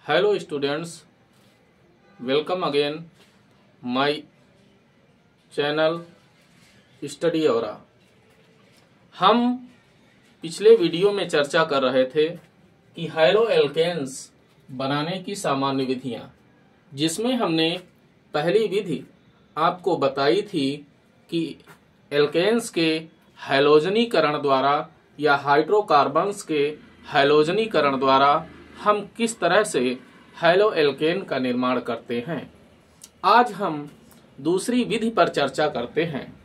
Hello students, welcome again my channel study aura. हम पिछले video में चर्चा कर रहे थे कि हाइड्रो एल्केन्स बनाने की सामान्य विधियां, जिसमें हमने पहली विधि आपको बताई थी कि एल्केन्स के हैलोजनीकरण द्वारा या हाइड्रोकार्बन्स के हैलोजनीकरण द्वारा हम किस तरह से हैलो एल्केन का निर्माण करते हैं। आज हम दूसरी विधि पर चर्चा करते हैं।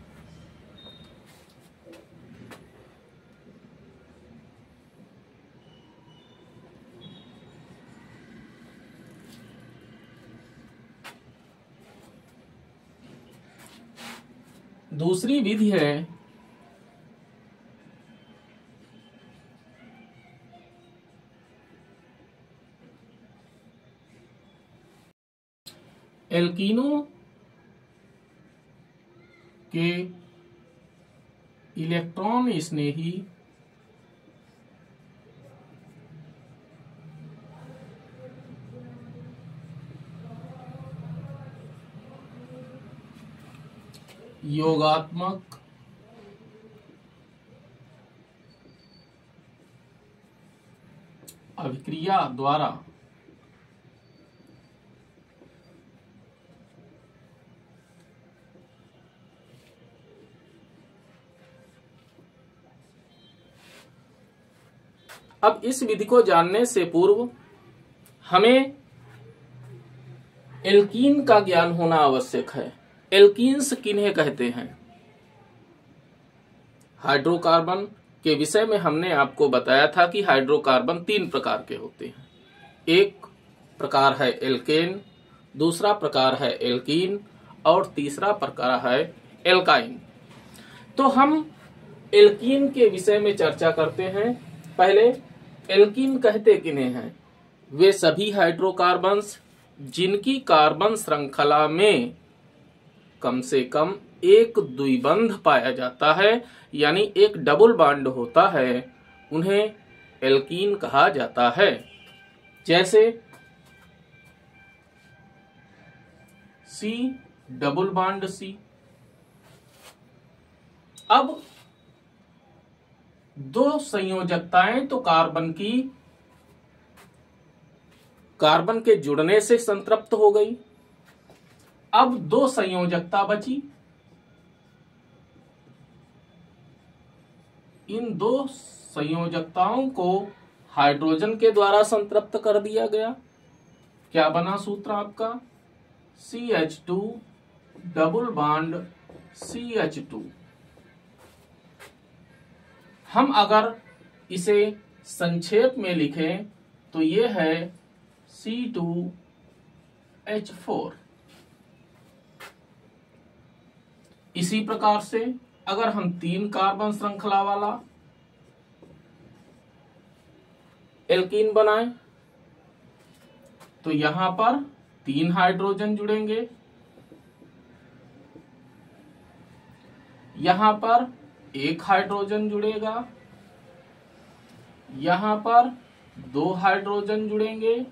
दूसरी विधि है एल्कीनों के इलेक्ट्रॉन स्नेही योगात्मक अभिक्रिया द्वारा अब इस विधि को जानने से पूर्व हमें एल्कीन का ज्ञान होना आवश्यक है। एल्कीन्स किन्हें कहते हैं? हाइड्रोकार्बन के विषय में हमने आपको बताया था कि हाइड्रोकार्बन 3 प्रकार के होते हैं। एक प्रकार है एल्केन, दूसरा प्रकार है एल्कीन और तीसरा प्रकार है एल्काइन। तो हम एल्कीन के विषय में चर्चा करते हैं। पहले एल्कीन कहते किन्हें हैं? वे सभी हाइड्रोकार्बन्स जिनकी कार्बन श्रृंखला में कम से कम एक द्विबंध पाया जाता है, यानी एक डबल बॉन्ड होता है, उन्हें एल्कीन कहा जाता है। जैसे C डबल बॉन्ड C। अब दो संयोजकताएं तो कार्बन के जुड़ने से संतृप्त हो गई। अब दो संयोजकता बची। इन दो संयोजकताओं को हाइड्रोजन के द्वारा संतृप्त कर दिया गया। क्या बना सूत्र आपका? CH2 double bond CH2। हम अगर इसे संक्षेप में लिखें तो ये है C2H4। इसी प्रकार से अगर हम 3 कार्बन श्रृंखला वाला एल्कीन बनाएं तो यहां पर 3 हाइड्रोजन जुड़ेंगे, यहां पर 1 हाइड्रोजन जुड़ेगा, यहां पर 2 हाइड्रोजन जुड़ेंगे।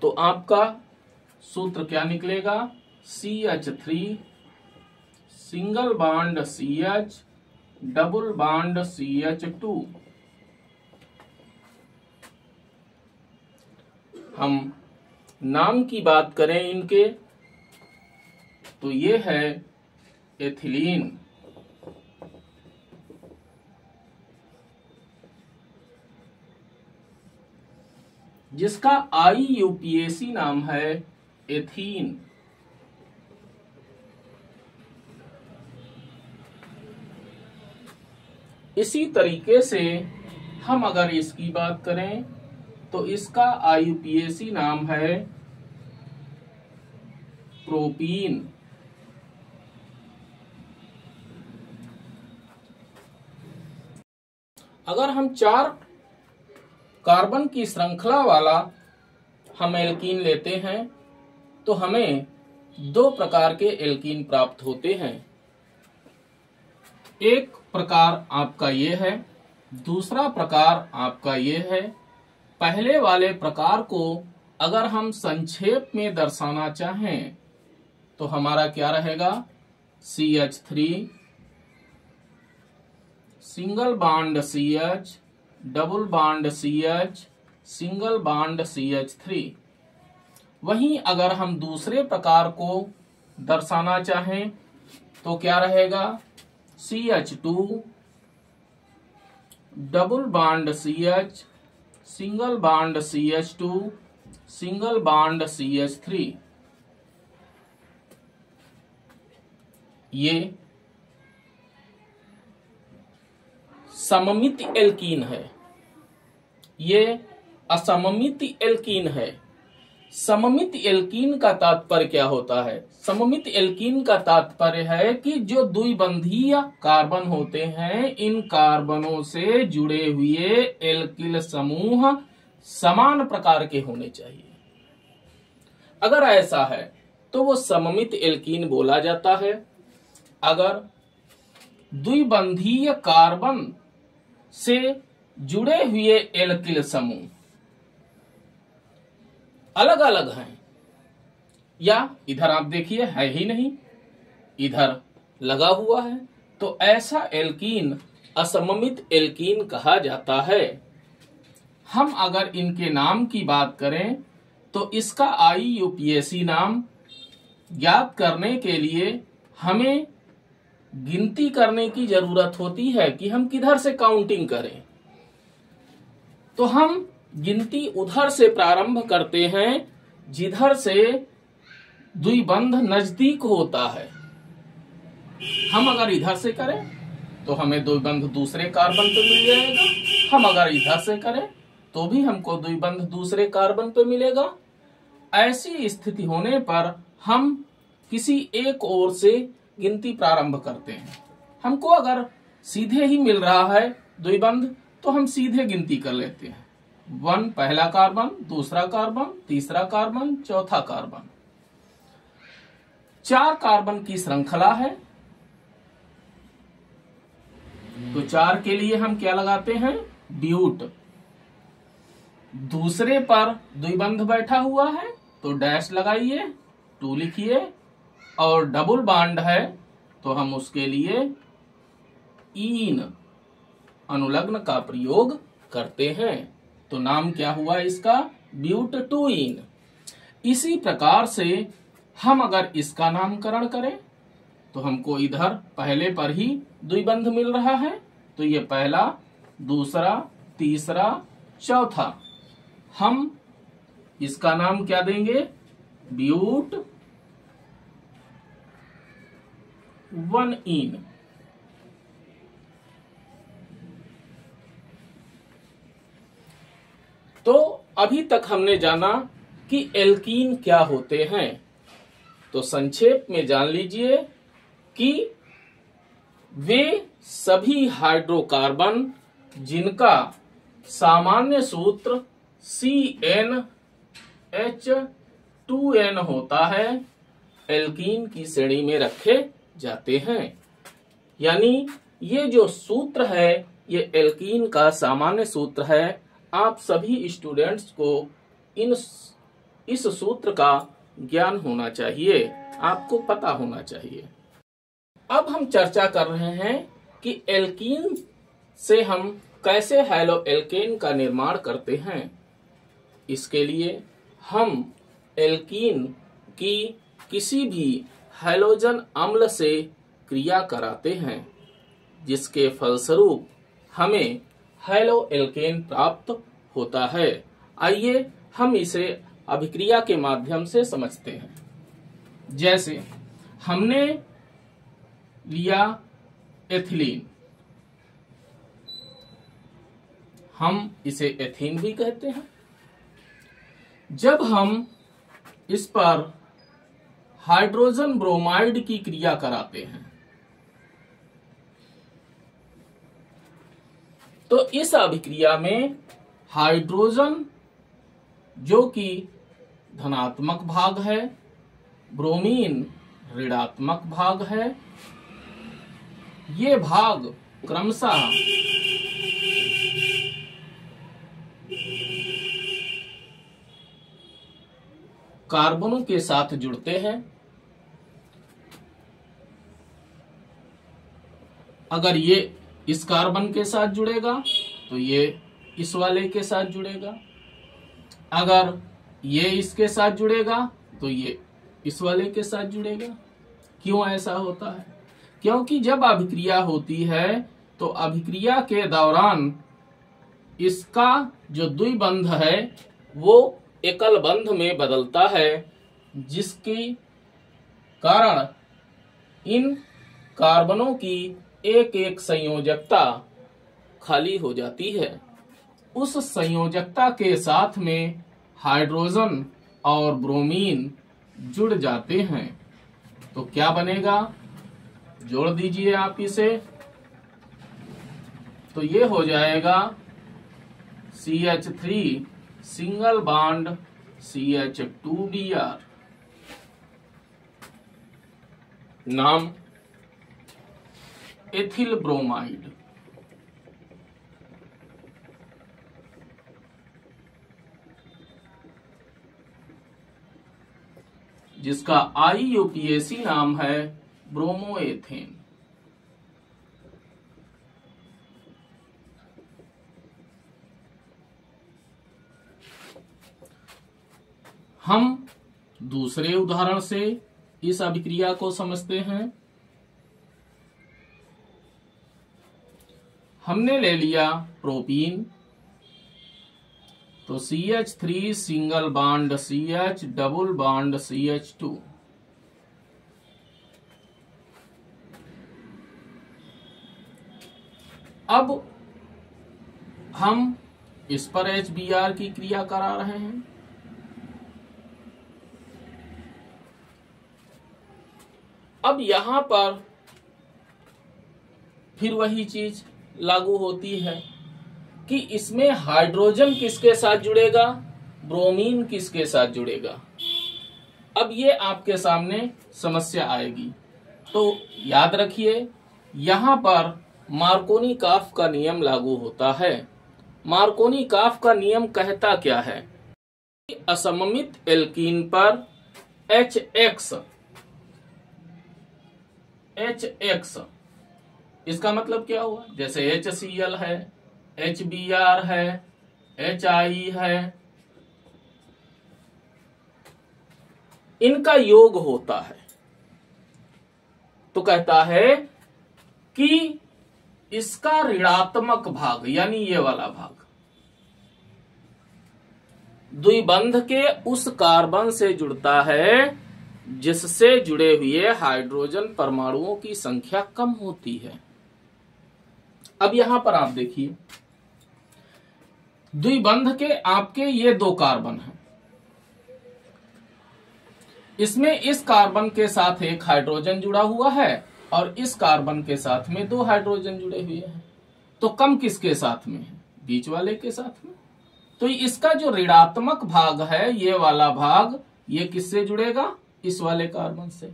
तो आपका सूत्र क्या निकलेगा? CH3 single bond CH double bond CH2। हम नाम की बात करें इनके तो ये है एथिलीन। जिसका IUPAC नाम है एथीन। इसी तरीके से हम अगर इसकी बात करें तो इसका IUPAC नाम है प्रोपीन। अगर हम 4 कार्बन की श्रृंखला वाला हम एल्कीन लेते हैं तो हमें 2 प्रकार के एल्कीन प्राप्त होते हैं। एक प्रकार आपका ये है, दूसरा प्रकार आपका ये है, पहले वाले प्रकार को अगर हम संक्षेप में दर्शाना चाहें तो हमारा क्या रहेगा, CH3 single bond CH, double bond CH, single bond CH3। वहीं अगर हम दूसरे प्रकार को दर्शाना चाहें तो क्या रहेगा, CH2 double bond CH, single bond CH2, single bond CH3। ये सममित एल्कीन है, ये असममित एल्कीन है। सममित एल्कीन का तात्पर्य क्या होता है? सममित एल्कीन का तात्पर्य है कि जो द्विबंधीय कार्बन होते हैं, इन कार्बनों से जुड़े हुए एल्किल समूह समान प्रकार के होने चाहिए। अगर ऐसा है तो वो सममित एल्कीन बोला जाता है। अगर द्विबंधीय कार्बन से जुड़े हुए एल्किल समूह अलग अलग हैं, या इधर आप देखिए है ही नहीं, इधर लगा हुआ है, तो ऐसा एल्कीन असममित एल्कीन कहा जाता है। हम अगर इनके नाम की बात करें तो इसका IUPAC नाम ज्ञात करने के लिए हमें गिनती करने की जरूरत होती है कि हम किधर से काउंटिंग करें। तो हम गिनती उधर से प्रारंभ करते हैं जिधर से द्विबंध नजदीक होता है। हम अगर इधर से करें तो हमें द्विबंध दूसरे कार्बन पे मिल जाएगा, हम अगर इधर से करें तो भी हमको द्विबंध दूसरे कार्बन पे मिलेगा। ऐसी स्थिति होने पर हम किसी एक ओर से गिनती प्रारंभ करते हैं। हमको अगर सीधे ही मिल रहा है द्विबंध तो हम सीधे गिनती कर लेते हैं, 1 पहला कार्बन, दूसरा कार्बन, तीसरा कार्बन, चौथा कार्बन। 4 कार्बन की श्रृंखला है तो 4 के लिए हम क्या लगाते हैं, ब्यूट। दूसरे पर द्विबंध बैठा हुआ है तो डैश लगाइए, 2 लिखिए, और डबल बॉन्ड है तो हम उसके लिए ईन अनुलग्न का प्रयोग करते हैं। तो नाम क्या हुआ इसका, ब्यूटटूइन। इसी प्रकार से हम अगर इसका नामकरण करें तो हमको इधर पहले पर ही द्विबंध मिल रहा है, तो ये पहला, दूसरा, तीसरा, चौथा। हम इसका नाम क्या देंगे, ब्यूट 1-इन। तो अभी तक हमने जाना कि एल्कीन क्या होते हैं। तो संक्षेप में जान लीजिए कि वे सभी हाइड्रोकार्बन जिनका सामान्य सूत्र CnH2n होता है, एल्कीन की श्रेणी में रखे जाते हैं। यानी ये जो सूत्र है ये एल्कीन का सामान्य सूत्र है। आप सभी स्टूडेंट्स को इस सूत्र का ज्ञान होना चाहिए, आपको पता होना चाहिए। अब हम चर्चा कर रहे हैं कि एल्कीन से हम कैसे हैलो एल्केन का निर्माण करते हैं। इसके लिए हम एल्कीन की किसी भी हैलोजन अम्ल से क्रिया कराते हैं, जिसके फलस्वरूप हमें हैलो एल्केन प्राप्त होता है। आइए हम इसे अभिक्रिया के माध्यम से समझते हैं। जैसे हमने लिया एथिलीन, हम इसे एथीन भी कहते हैं। जब हम इस पर हाइड्रोजन ब्रोमाइड की क्रिया कराते हैं तो इस अभिक्रिया में हाइड्रोजन जो कि धनात्मक भाग है, ब्रोमीन ऋणात्मक भाग है, ये भाग क्रमशः कार्बनों के साथ जुड़ते हैं। अगर ये इस कार्बन के साथ जुड़ेगा तो ये इस वाले के साथ जुड़ेगा, अगर ये इसके साथ जुड़ेगा तो ये इस वाले के साथ जुड़ेगा। क्यों ऐसा होता है? क्योंकि जब अभिक्रिया होती है तो अभिक्रिया के दौरान इसका जो द्विबंध है वो एकल बंध में बदलता है, जिसके कारण इन कार्बनों की एक एक संयोजकता खाली हो जाती है। उस संयोजकता के साथ में हाइड्रोजन और ब्रोमीन जुड़ जाते हैं। तो क्या बनेगा? जोड़ दीजिए आप इसे, तो ये हो जाएगा CH3 सिंगल बॉन्ड CH2Br। नाम एथिल ब्रोमाइड। जिसका IUPAC नाम है ब्रोमोएथेन। हम दूसरे उदाहरण से इस अभिक्रिया को समझते हैं। हमने ले लिया प्रोपीन, तो CH3 single bond CH double bond CH2। अब हम इस पर HBr की क्रिया करा रहे हैं। अब यहां पर फिर वही चीज लागू होती है कि इसमें हाइड्रोजन किसके साथ जुड़ेगा, ब्रोमीन किसके साथ जुड़ेगा। अब ये आपके सामने समस्या आएगी। तो याद रखिए, यहां पर मार्कोनी-काफ का नियम लागू होता है। मार्कोनी-काफ का नियम कहता क्या है कि असममित एल्कीन पर HX, इसका मतलब क्या हुआ? जैसे HCl है, HBr है, HI है, इनका योग होता है। तो कहता है कि इसका ऋणात्मक भाग यानी ये वाला भाग द्विबंध के उस कार्बन से जुड़ता है जिससे जुड़े हुए हाइड्रोजन परमाणुओं की संख्या कम होती है। अब यहां पर आप देखिए, द्विबंध के आपके ये दो कार्बन हैं। इसमें इस कार्बन के साथ एक हाइड्रोजन जुड़ा हुआ है और इस कार्बन के साथ में दो हाइड्रोजन जुड़े हुए हैं। तो कम किसके साथ में है? बीच वाले के साथ में। तो इसका जो ऋणात्मक भाग है, ये वाला भाग, ये किससे जुड़ेगा? इस वाले कार्बन से।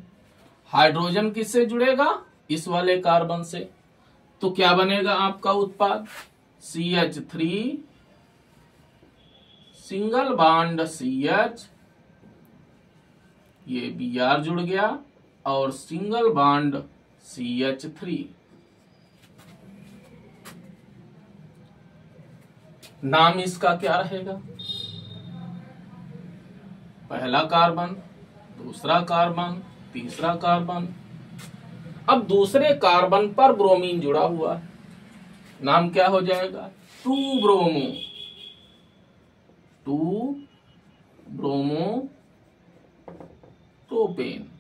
हाइड्रोजन किससे जुड़ेगा? इस वाले कार्बन से। तो क्या बनेगा आपका उत्पाद? CH3 सिंगल बॉन्ड CH, ये Br जुड़ गया और सिंगल बॉन्ड CH3। नाम इसका क्या रहेगा? पहला कार्बन, दूसरा कार्बन, तीसरा कार्बन। अब दूसरे कार्बन पर ब्रोमीन जुड़ा हुआ है, नाम क्या हो जाएगा? 2 ब्रोमो प्रोपेन।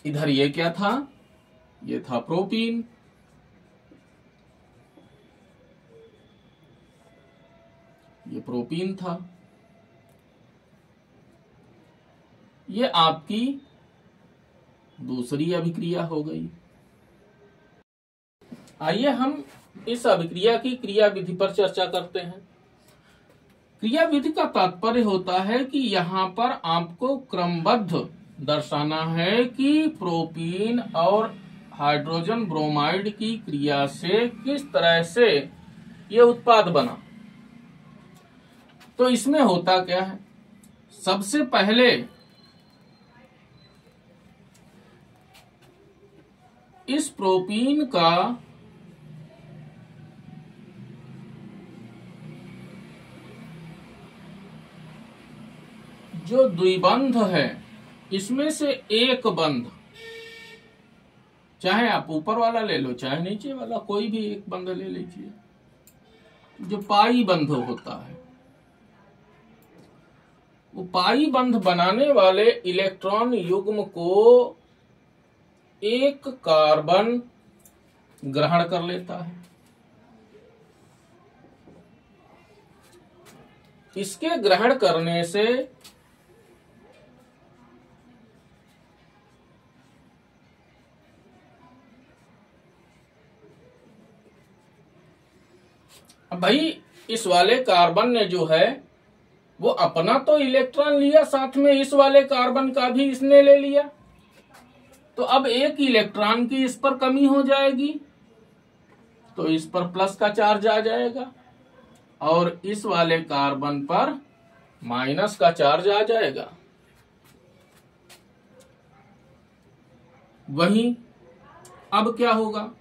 इधर ये क्या था? ये था प्रोपीन। ये प्रोपीन था। ये आपकी दूसरी अभिक्रिया हो गई। आइए हम इस अभिक्रिया की क्रिया विधि पर चर्चा करते हैं। क्रिया विधि का तात्पर्य होता है कि यहाँ पर आपको क्रमबद्ध दर्शाना है कि प्रोपीन और हाइड्रोजन ब्रोमाइड की क्रिया से किस तरह से ये उत्पाद बना। तो इसमें होता क्या है, सबसे पहले इस प्रोपीन का जो द्विबंध है, इसमें से एक बंध, चाहे आप ऊपर वाला ले लो चाहे नीचे वाला, कोई भी एक बंध ले लीजिए, जो पाई बंध होता है, वो पाई बंध बनाने वाले इलेक्ट्रॉन युग्म को एक कार्बन ग्रहण कर लेता है। इसके ग्रहण करने से अब भाई इस वाले कार्बन ने जो है वो अपना तो इलेक्ट्रॉन लिया, साथ में इस वाले कार्बन का भी इसने ले लिया, तो अब एक इलेक्ट्रॉन की इस पर कमी हो जाएगी, तो इस पर प्लस का चार्ज आ जाएगा और इस वाले कार्बन पर माइनस का चार्ज आ जाएगा। वहीं अब क्या होगा,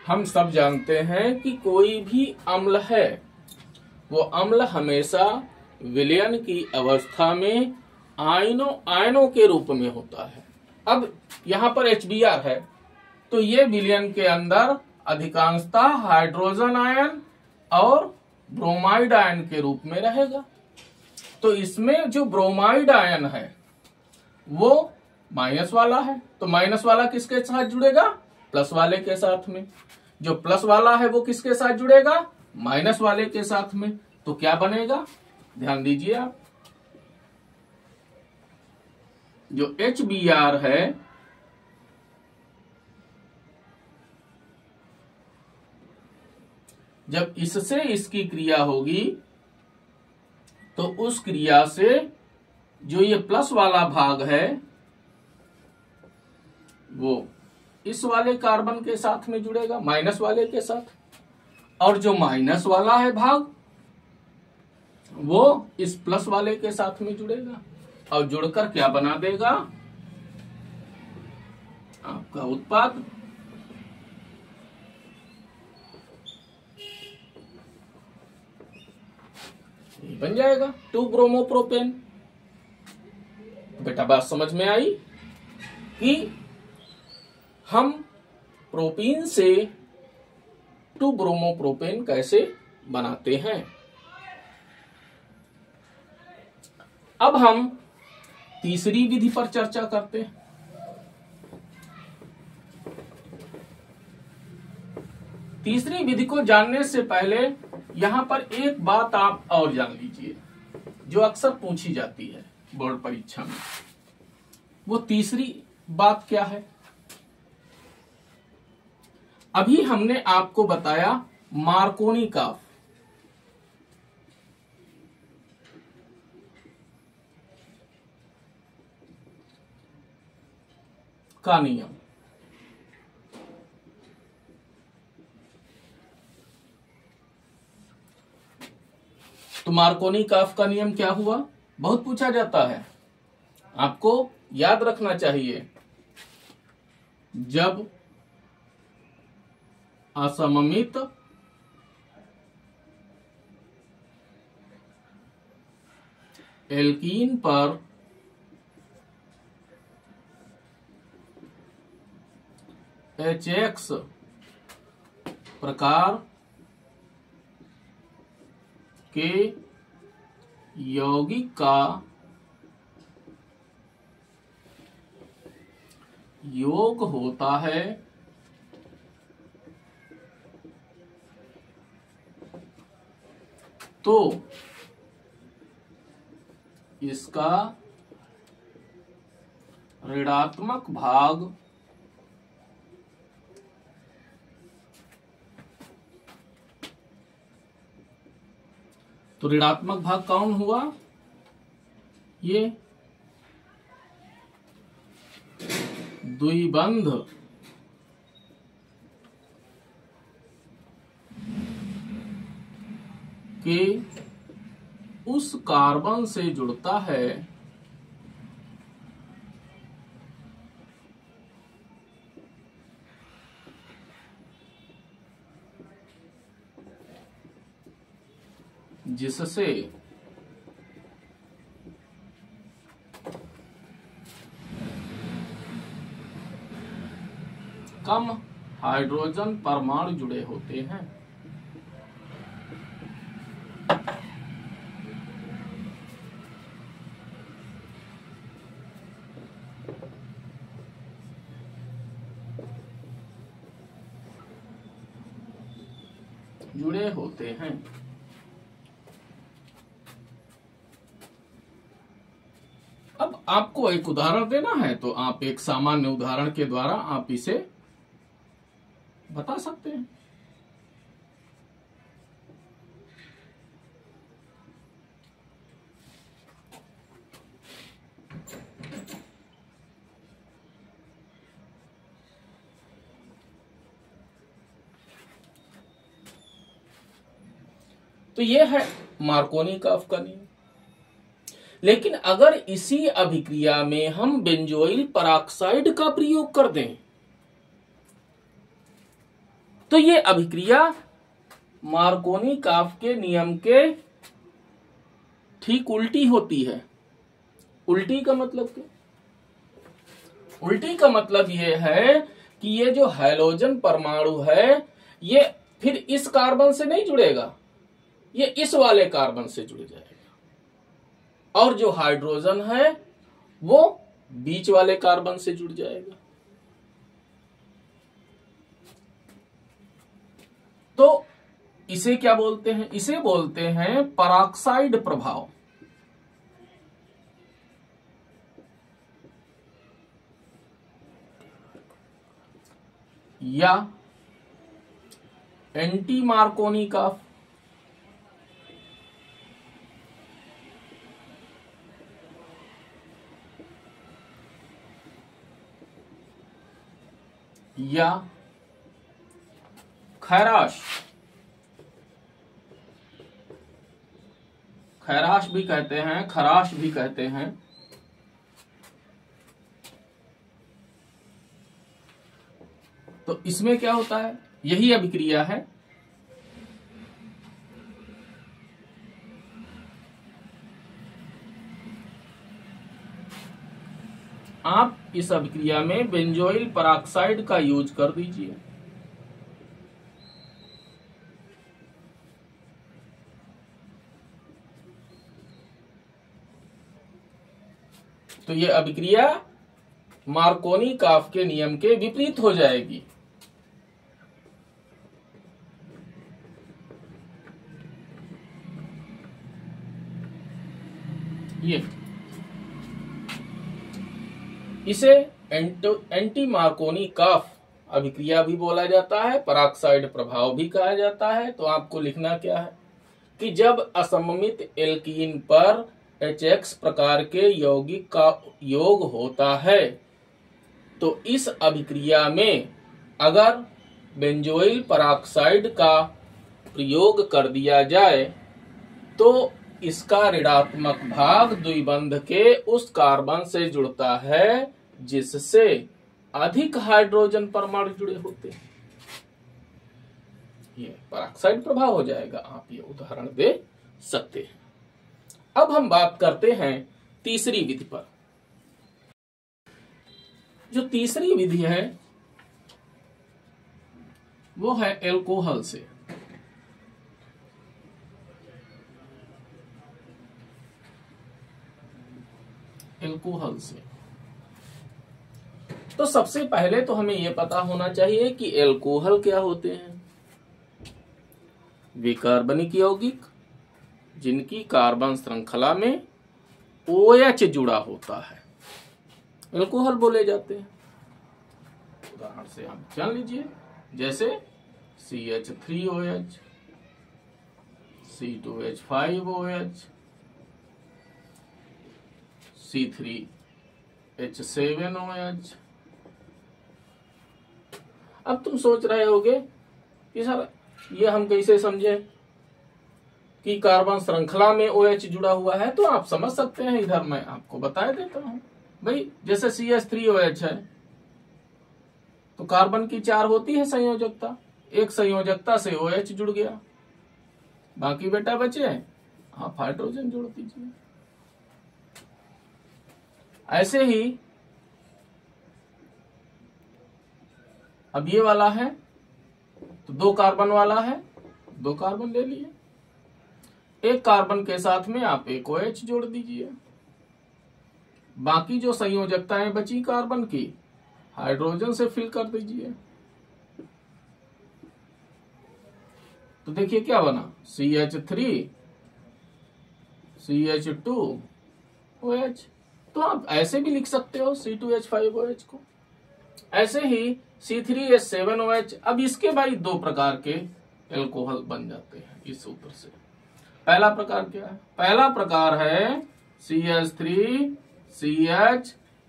हम सब जानते हैं कि कोई भी अम्ल है वो अम्ल हमेशा विलयन की अवस्था में आयनों के रूप में होता है। अब यहाँ पर HBr है तो ये विलयन के अंदर अधिकांशतः हाइड्रोजन आयन और ब्रोमाइड आयन के रूप में रहेगा। तो इसमें जो ब्रोमाइड आयन है वो माइनस वाला है, तो माइनस वाला किसके साथ जुड़ेगा, प्लस वाले के साथ में। जो प्लस वाला है वो किसके साथ जुड़ेगा, माइनस वाले के साथ में। तो क्या बनेगा, ध्यान दीजिए आप, जो HBr है जब इससे इसकी क्रिया होगी तो उस क्रिया से जो ये प्लस वाला भाग है वो इस वाले कार्बन के साथ में जुड़ेगा, माइनस वाले के साथ, और जो माइनस वाला है भाग वो इस प्लस वाले के साथ में जुड़ेगा और जुड़कर क्या बना देगा, आपका उत्पाद। ये बन जाएगा 2-ब्रोमोप्रोपेन। बेटा बात समझ में आई कि हम प्रोपीन से 2-ब्रोमोप्रोपेन कैसे बनाते हैं। अब हम तीसरी विधि पर चर्चा करते हैं। तीसरी विधि को जानने से पहले यहां पर एक बात आप और जान लीजिए जो अक्सर पूछी जाती है बोर्ड परीक्षा में। वो तीसरी बात क्या है, अभी हमने आपको बताया मार्कोनी का नियम। तो मार्कोनी काफ का नियम क्या हुआ, बहुत पूछा जाता है, आपको याद रखना चाहिए। जब असममित एल्कीन पर HX प्रकार के यौगिक का योग होता है तो इसका ऋणात्मक भाग तो ऋणात्मक भाग कौन हुआ, ये द्विबंध के उस कार्बन से जुड़ता है जिससे कम हाइड्रोजन परमाणु जुड़े होते हैं। जुड़े होते हैं। अब आपको एक उदाहरण देना है तो आप एक सामान्य उदाहरण के द्वारा आप इसे बता सकते हैं। तो यह है मार्कोनी काफ का नियम। लेकिन अगर इसी अभिक्रिया में हम बेंजोइल परऑक्साइड का प्रयोग कर दें तो ये अभिक्रिया मार्कोनी काफ के नियम के ठीक उल्टी होती है। उल्टी का मतलब क्या? उल्टी का मतलब ये है कि ये जो हैलोजन परमाणु है ये फिर इस कार्बन से नहीं जुड़ेगा, ये इस वाले कार्बन से जुड़ जाएगा और जो हाइड्रोजन है वो बीच वाले कार्बन से जुड़ जाएगा। तो इसे क्या बोलते हैं? इसे बोलते हैं परऑक्साइड प्रभाव या एंटी मार्कोनी काफ। या खैराश, खैराश भी कहते हैं, खराश भी कहते हैं। तो इसमें क्या होता है? यही अभिक्रिया है। आप इस अभिक्रिया में बेंजोइल परऑक्साइड का यूज कर दीजिए। तो ये अभिक्रिया मार्कोनी काफ के नियम के विपरीत हो जाएगी। ये इसे एंटी मार्कोनी काफ अभिक्रिया भी बोला जाता है, परऑक्साइड प्रभाव भी कहा जाता है। तो आपको लिखना क्या है कि जब असममित एल्कीन पर HX प्रकार के यौगिक का योग होता है तो इस अभिक्रिया में अगर बेंजोइल परऑक्साइड का प्रयोग कर दिया जाए तो इसका ऋणात्मक भाग द्विबंध के उस कार्बन से जुड़ता है जिससे अधिक हाइड्रोजन परमाणु जुड़े होते हैं। ये परऑक्साइड प्रभाव हो जाएगा। आप ये उदाहरण दे सकते हैं। अब हम बात करते हैं तीसरी विधि पर। जो तीसरी विधि है वो है एल्कोहल से। एल्कोहल से तो सबसे पहले तो हमें यह पता होना चाहिए कि एल्कोहल क्या होते हैं। विकार्बनिक यौगिक जिनकी कार्बन श्रृंखला में OH जुड़ा होता है एल्कोहल बोले जाते हैं। उदाहरण से आप जान लीजिए, जैसे CH3OH, C2H5OH, C3H7OH। अब तुम सोच रहे होगे कि सर ये हम कैसे समझे कि कार्बन श्रृंखला में OH जुड़ा हुआ है। तो आप समझ सकते हैं, इधर मैं आपको बता देता हूं। भाई जैसे CH3OH है तो कार्बन की 4 होती है संयोजकता, एक संयोजकता से OH जुड़ गया, बाकी बेटा बचे आप हाइड्रोजन जोड़ दीजिए। ऐसे ही अब ये वाला है तो 2 कार्बन वाला है, 2 कार्बन ले लिए, एक कार्बन के साथ में आप एक OH जोड़ दीजिए, बाकी जो संयोजकताएं बची कार्बन की हाइड्रोजन से फिल कर दीजिए। तो देखिए क्या बना, CH3 CH2OH। तो आप ऐसे भी लिख सकते हो C2H5OH को। ऐसे ही C3H7OH। अब इसके भाई 2 प्रकार के एल्कोहल बन जाते हैं इस सूत्र से। पहला प्रकार क्या है, पहला प्रकार है CH3CH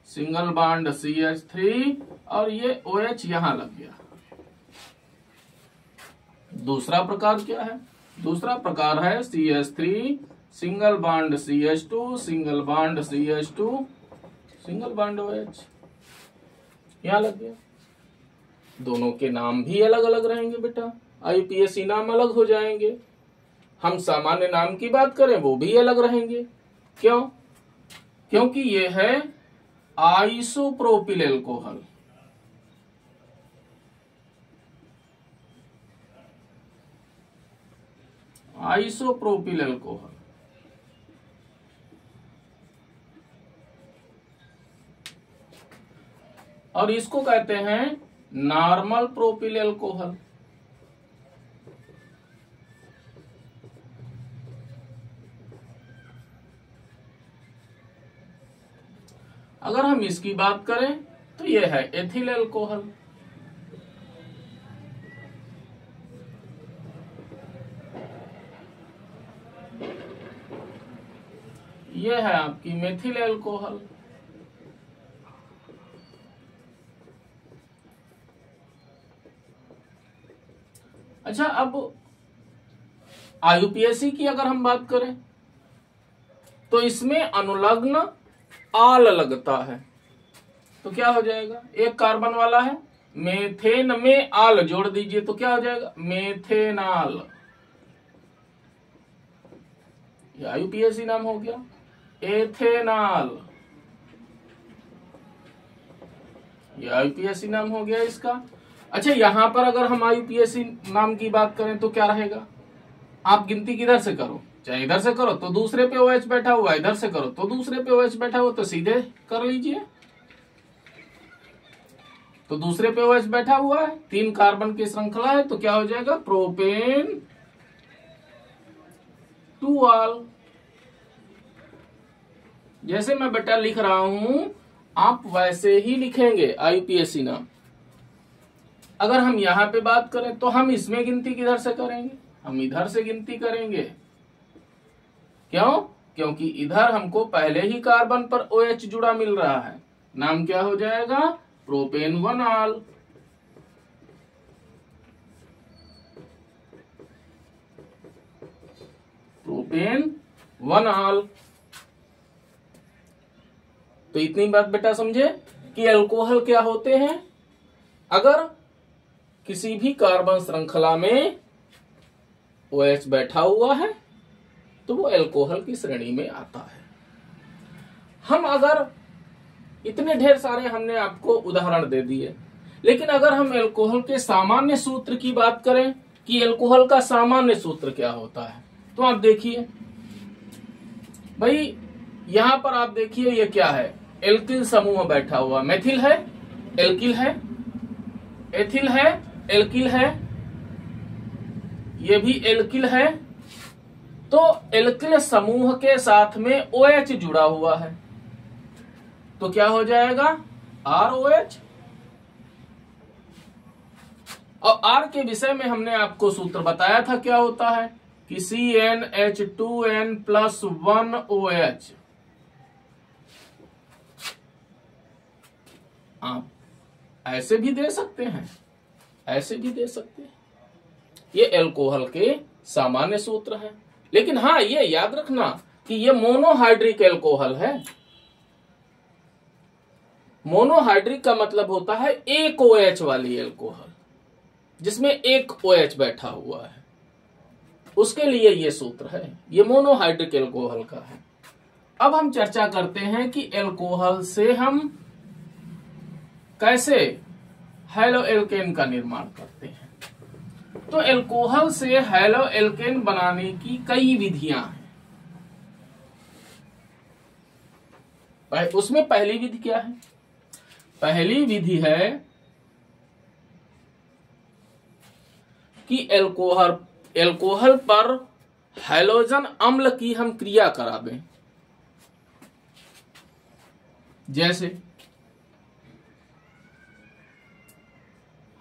सिंगल बॉन्ड CH3 और ये OH यहां लग गया। दूसरा प्रकार क्या है, दूसरा प्रकार है CH3 single bond CH2 single bond CH2 single bond OH यहां लग गया। दोनों के नाम भी अलग अलग रहेंगे बेटा, IUPAC नाम अलग हो जाएंगे। हम सामान्य नाम की बात करें वो भी अलग रहेंगे। क्यों? क्योंकि ये है आइसोप्रोपिल एल्कोहल। Isopropyl alcohol. और इसको कहते हैं नॉर्मल प्रोपिल एल्कोहल। अगर हम इसकी बात करें तो यह है एथिल एल्कोहल। यह है आपकी मेथिल एल्कोहल। अच्छा, अब IUPAC की अगर हम बात करें तो इसमें अनुलग्न आल लगता है। तो क्या हो जाएगा, एक कार्बन वाला है, मेथेन में आल जोड़ दीजिए तो क्या हो जाएगा, मेथेनाल। ये IUPAC नाम हो गया। एथेनाल, ये IUPAC नाम हो गया इसका। अच्छा, यहां पर अगर हम IUPAC नाम की बात करें तो क्या रहेगा, आप गिनती किधर से करो, चाहे इधर से करो तो दूसरे पे OH बैठा हुआ, इधर से करो तो दूसरे पे OH बैठा हुआ, तो सीधे कर लीजिए। तो दूसरे पे OH बैठा हुआ है, 3 कार्बन की श्रृंखला है, तो क्या हो जाएगा, प्रोपेन 2 आल। जैसे मैं बेटा लिख रहा हूं आप वैसे ही लिखेंगे IUPAC नाम। अगर हम यहां पे बात करें तो हम इसमें गिनती किधर से करेंगे, हम इधर से गिनती करेंगे। क्यों? क्योंकि इधर हमको पहले ही कार्बन पर OH जुड़ा मिल रहा है। नाम क्या हो जाएगा, प्रोपेन 1 आल। प्रोपेन 1 आल। तो इतनी बात बेटा समझे कि अल्कोहल क्या होते हैं। अगर किसी भी कार्बन श्रृंखला में OH बैठा हुआ है तो वो अल्कोहल की श्रेणी में आता है। हम अगर इतने ढेर सारे हमने आपको उदाहरण दे दिए, लेकिन अगर हम अल्कोहल के सामान्य सूत्र की बात करें कि अल्कोहल का सामान्य सूत्र क्या होता है, तो आप देखिए भाई यहां पर आप देखिए ये क्या है, एल्किल समूह बैठा हुआ, मेथिल है, एल्किल है, एथिल है, एल्किल है, ये भी एल्किल है। तो एल्किल समूह के साथ में OH जुड़ा हुआ है तो क्या हो जाएगा, ROH। और R के विषय में हमने आपको सूत्र बताया था क्या होता है कि CnH2n+1 OH। आप ऐसे भी दे सकते हैं, ऐसे भी दे सकते हैं। ये एल्कोहल के सामान्य सूत्र है। लेकिन हाँ, ये याद रखना कि ये मोनोहाइड्रिक एल्कोहल है। मोनोहाइड्रिक का मतलब होता है एक OH वाली एल्कोहल, जिसमें एक OH बैठा हुआ है, उसके लिए ये सूत्र है। ये मोनोहाइड्रिक एल्कोहल का है। अब हम चर्चा करते हैं कि एल्कोहल से हम कैसे हैलो एल्केन का निर्माण करते हैं। तो एल्कोहल से हैलो एल्केन बनाने की कई विधियां हैं। उसमें पहली विधि क्या है? पहली विधि है कि एल्कोहल पर हैलोजन अम्ल की हम क्रिया करा दें। जैसे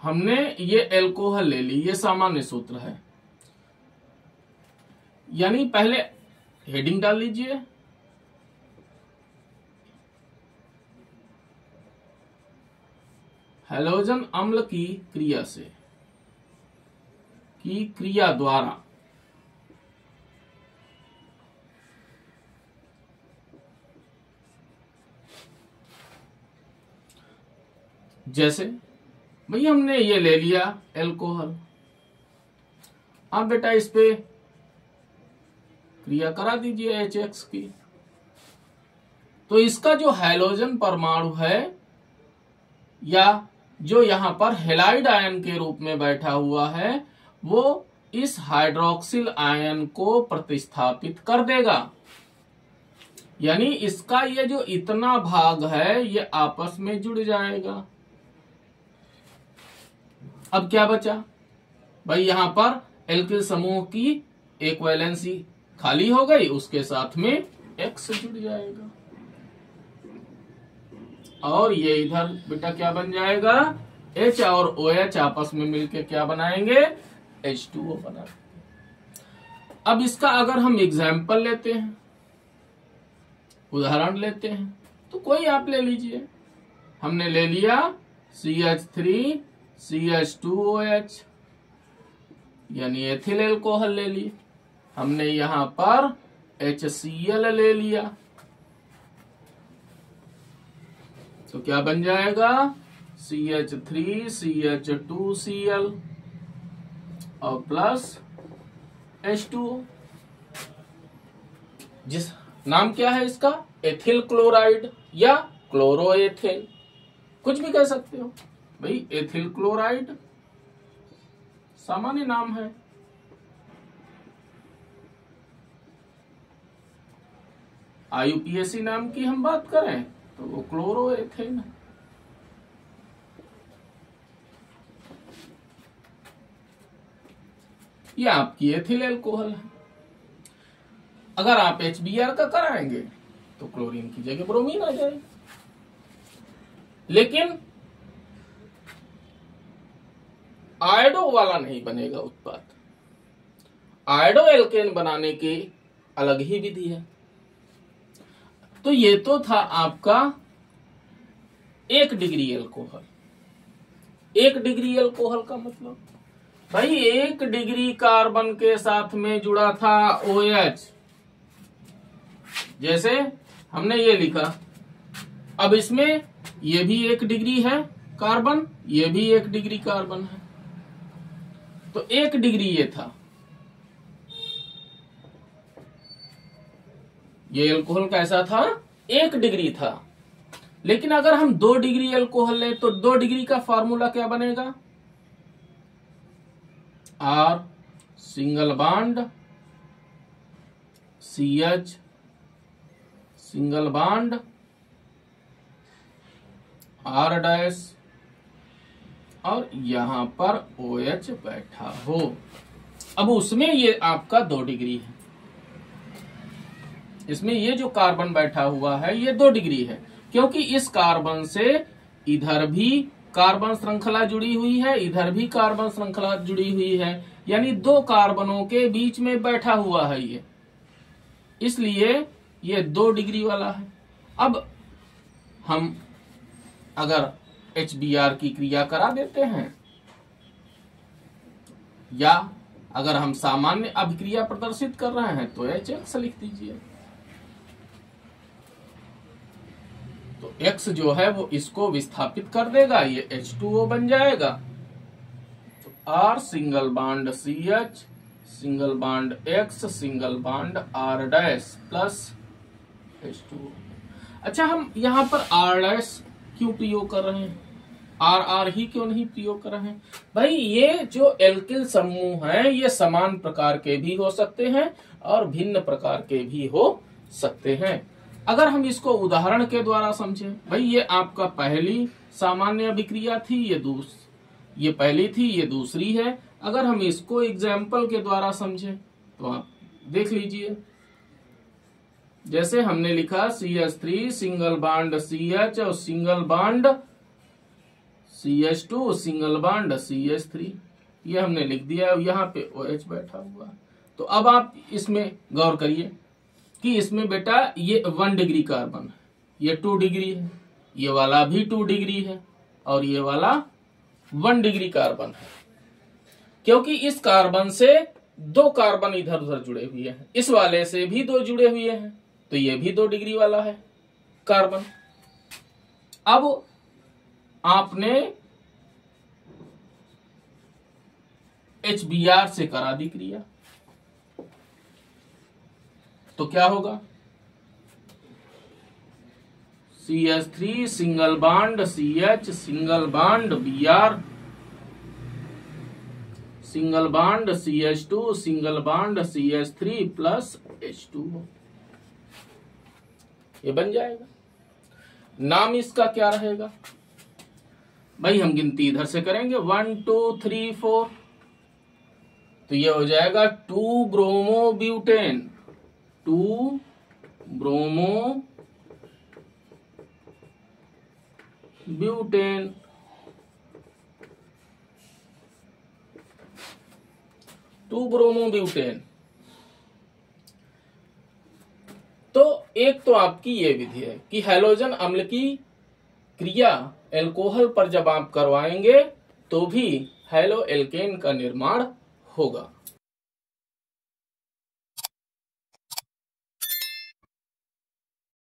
हमने ये एल्कोहल ले ली, ये सामान्य सूत्र है। यानी पहले हेडिंग डाल लीजिए, हैलोजन अम्ल की क्रिया से, की क्रिया द्वारा जैसे भाई हमने ये ले लिया एल्कोहल, आप बेटा इस पे क्रिया करा दीजिए HX की। तो इसका जो हैलोजन परमाणु है, या जो यहां पर हेलाइड आयन के रूप में बैठा हुआ है, वो इस हाइड्रोक्सिल आयन को प्रतिस्थापित कर देगा। यानी इसका ये जो इतना भाग है, ये आपस में जुड़ जाएगा। अब क्या बचा भाई? यहां पर एल्किल समूह की एक वैलेंसी खाली हो गई, उसके साथ में X जुड़ जाएगा, और ये इधर बेटा क्या बन जाएगा? H और OH आपस में मिलके क्या बनाएंगे? H2O बना। अब इसका अगर हम एग्जाम्पल लेते हैं, उदाहरण लेते हैं, तो कोई आप ले लीजिए। हमने ले लिया CH3 CH2OH, यानी एथिल एल्कोहल ले ली। हमने यहां पर HCl ले लिया, तो क्या बन जाएगा? CH3 CH2Cl और प्लस H2O। जिस नाम क्या है इसका? एथिल क्लोराइड या क्लोरोएथिल, कुछ भी कह सकते हो भाई। एथिल क्लोराइड सामान्य नाम है। IUPAC नाम की हम बात करें तो वो क्लोरोएथेन है। ये आपकी एथिल एल्कोहल है। अगर आप HBr का कराएंगे तो क्लोरीन की जगह ब्रोमीन आ जाएगी। लेकिन आयोडो वाला नहीं बनेगा उत्पाद। आयोडो एल्केन बनाने की अलग ही विधि है। तो ये तो था आपका 1 डिग्री एल्कोहल। 1 डिग्री एल्कोहल का मतलब भाई 1 डिग्री कार्बन के साथ में जुड़ा था OH। जैसे हमने ये लिखा, अब इसमें ये भी 1 डिग्री है कार्बन, ये भी 1 डिग्री कार्बन है, तो 1 डिग्री ये था। ये एल्कोहल कैसा था? 1 डिग्री था। लेकिन अगर हम 2 डिग्री एल्कोहल लें तो 2 डिग्री का फार्मूला क्या बनेगा? R single bond CH single bond R dash और यहां पर OH बैठा हो। अब उसमें ये आपका 2 डिग्री है। इसमें ये जो कार्बन बैठा हुआ है ये 2 डिग्री है, क्योंकि इस कार्बन से इधर भी कार्बन श्रृंखला जुड़ी हुई है, इधर भी कार्बन श्रृंखला जुड़ी हुई है, यानी 2 कार्बनों के बीच में बैठा हुआ है ये, इसलिए ये 2 डिग्री वाला है। अब हम अगर HBr की क्रिया करा देते हैं, या अगर हम सामान्य अभिक्रिया प्रदर्शित कर रहे हैं तो HX लिख दीजिए। तो X जो है वो इसको विस्थापित कर देगा, ये H2O बन जाएगा। तो R single bond CH single bond X single bond R dash plus H2O। अच्छा, हम यहाँ पर R डैश क्यों प्रयोग कर रहे हैं, R ही क्यों नहीं प्रयोग कर रहे हैं? भाई ये जो एल्किल समूह हैं ये समान प्रकार के भी हो सकते हैं और भिन्न प्रकार के भी हो सकते हैं। अगर हम इसको उदाहरण के द्वारा समझें, भाई ये आपका पहली सामान्य अभिक्रिया थी, ये पहली थी, ये दूसरी है। अगर हम इसको एग्जाम्पल के द्वारा समझें तो आप देख लीजिए, जैसे हमने लिखा CH3 सिंगल बांड CH और single bond CH2 single bond CH3, ये हमने लिख दिया है, यहाँ पे OH बैठा हुआ है। तो अब आप इसमें गौर करिए कि इसमें बेटा ये 1 डिग्री कार्बन है, ये 2 डिग्री है, ये वाला भी 2 डिग्री है और ये वाला 1 डिग्री कार्बन है, क्योंकि इस कार्बन से 2 कार्बन इधर उधर जुड़े हुए हैं, इस वाले से भी 2 जुड़े हुए हैं, तो ये भी 2 डिग्री वाला है कार्बन। अब आपने HBr से करा दी क्रिया, तो क्या होगा, CH3 single bond CH single bond Br single bond CH2 single bond CH3 plus H2O, ये बन जाएगा। नाम इसका क्या रहेगा भाई, हम गिनती इधर से करेंगे 1 2 3 4, तो ये हो जाएगा 2 ब्रोमोब्यूटेन, 2 ब्रोमोब्यूटेन। तो एक तो आपकी ये विधि है कि हैलोजन अम्ल की क्रिया एल्कोहल पर जब आप करवाएंगे तो भी हैलो एल्केन का निर्माण होगा।